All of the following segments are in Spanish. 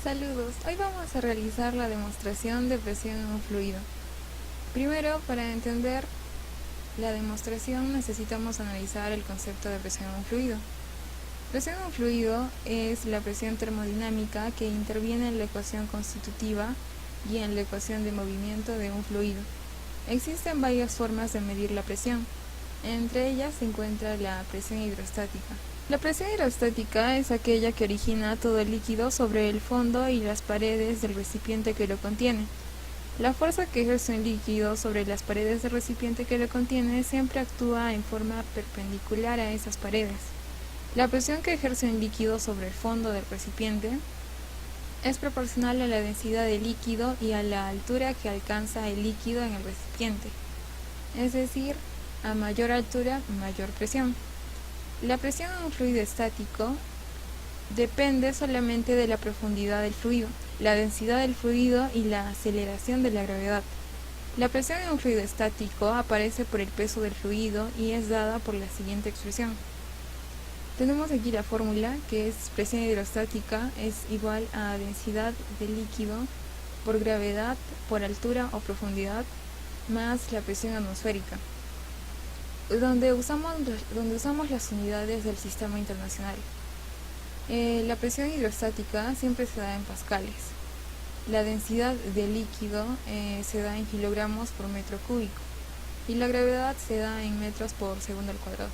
Saludos, hoy vamos a realizar la demostración de presión en un fluido. Primero, para entender la demostración necesitamos analizar el concepto de presión en un fluido. Presión en un fluido es la presión termodinámica que interviene en la ecuación constitutiva y en la ecuación de movimiento de un fluido. Existen varias formas de medir la presión. Entre ellas se encuentra la presión hidrostática. La presión hidrostática es aquella que origina todo el líquido sobre el fondo y las paredes del recipiente que lo contiene. La fuerza que ejerce un líquido sobre las paredes del recipiente que lo contiene siempre actúa en forma perpendicular a esas paredes. La presión que ejerce un líquido sobre el fondo del recipiente es proporcional a la densidad del líquido y a la altura que alcanza el líquido en el recipiente, es decir, a mayor altura, mayor presión. La presión en un fluido estático depende solamente de la profundidad del fluido, la densidad del fluido y la aceleración de la gravedad. La presión en un fluido estático aparece por el peso del fluido y es dada por la siguiente expresión. Tenemos aquí la fórmula, que es presión hidrostática es igual a densidad del líquido por gravedad por altura o profundidad más la presión atmosférica, donde usamos las unidades del sistema internacional. La presión hidrostática siempre se da en pascales. La densidad del líquido se da en kilogramos por metro cúbico y la gravedad se da en metros por segundo al cuadrado.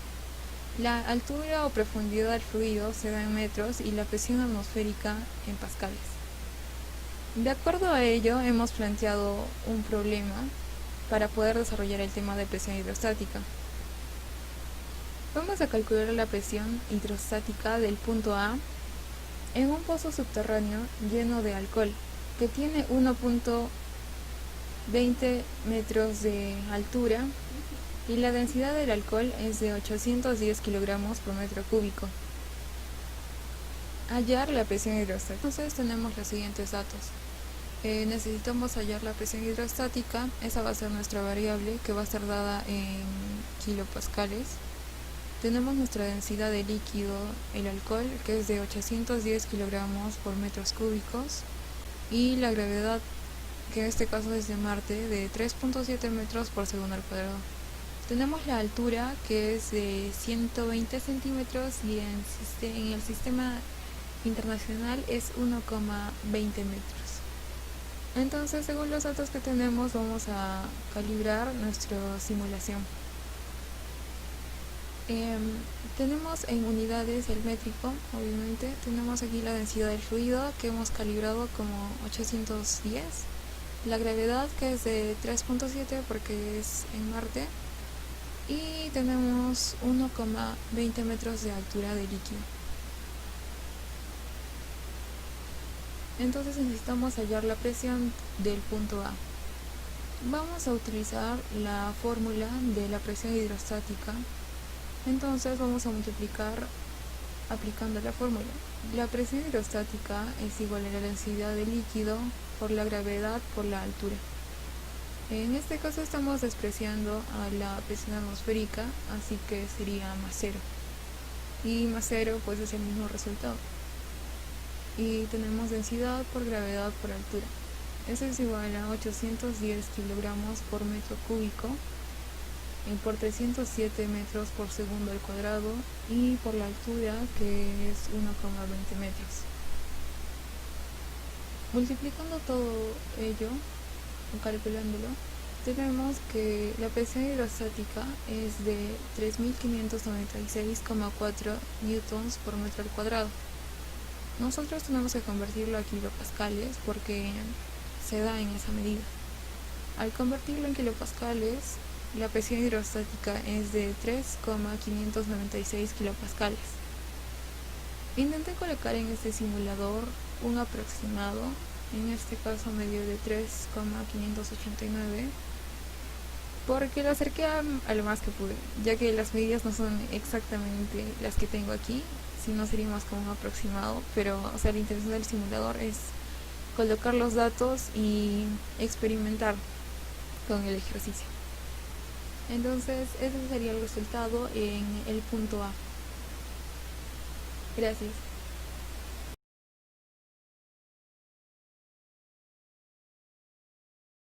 La altura o profundidad del fluido se da en metros y la presión atmosférica en pascales. De acuerdo a ello, hemos planteado un problema para poder desarrollar el tema de presión hidrostática. Vamos a calcular la presión hidrostática del punto A en un pozo subterráneo lleno de alcohol que tiene 1.20 metros de altura y la densidad del alcohol es de 810 kilogramos por metro cúbico. Hallar la presión hidrostática. Entonces tenemos los siguientes datos. Necesitamos hallar la presión hidrostática, esa va a ser nuestra variable que va a estar dada en kilopascales. Tenemos nuestra densidad de líquido, el alcohol, que es de 810 kilogramos por metros cúbicos, y la gravedad, que en este caso es de Marte, de 3.7 metros por segundo al cuadrado. Tenemos la altura, que es de 120 centímetros, y en el sistema internacional es 1,20 metros. Entonces, según los datos que tenemos, vamos a calibrar nuestra simulación. Tenemos en unidades el métrico, obviamente. Tenemos aquí la densidad del fluido, que hemos calibrado como 810. La gravedad, que es de 3.7 porque es en Marte. Y tenemos 1,20 metros de altura de líquido. Entonces necesitamos hallar la presión del punto A. Vamos a utilizar la fórmula de la presión hidrostática. Entonces vamos a multiplicar aplicando la fórmula. La presión hidrostática es igual a la densidad del líquido por la gravedad por la altura. En este caso estamos despreciando a la presión atmosférica, así que sería más 0. Y más 0 pues es el mismo resultado. Y tenemos densidad por gravedad por altura. Eso es igual a 810 kilogramos por metro cúbico por 307 metros por segundo al cuadrado y por la altura, que es 1,20 metros. Multiplicando todo ello o calculándolo, tenemos que la presión hidrostática es de 3.596,4 newtons por metro al cuadrado. Nosotros tenemos que convertirlo a kilopascales porque se da en esa medida. Al convertirlo en kilopascales, la presión hidrostática es de 3,596 kilopascales. Intenté colocar en este simulador un aproximado, en este caso me dio de 3,589, porque lo acerqué a lo más que pude, ya que las medidas no son exactamente las que tengo aquí, sino sería más como un aproximado, pero la intención del simulador es colocar los datos y experimentar con el ejercicio. Entonces ese sería el resultado en el punto A. Gracias.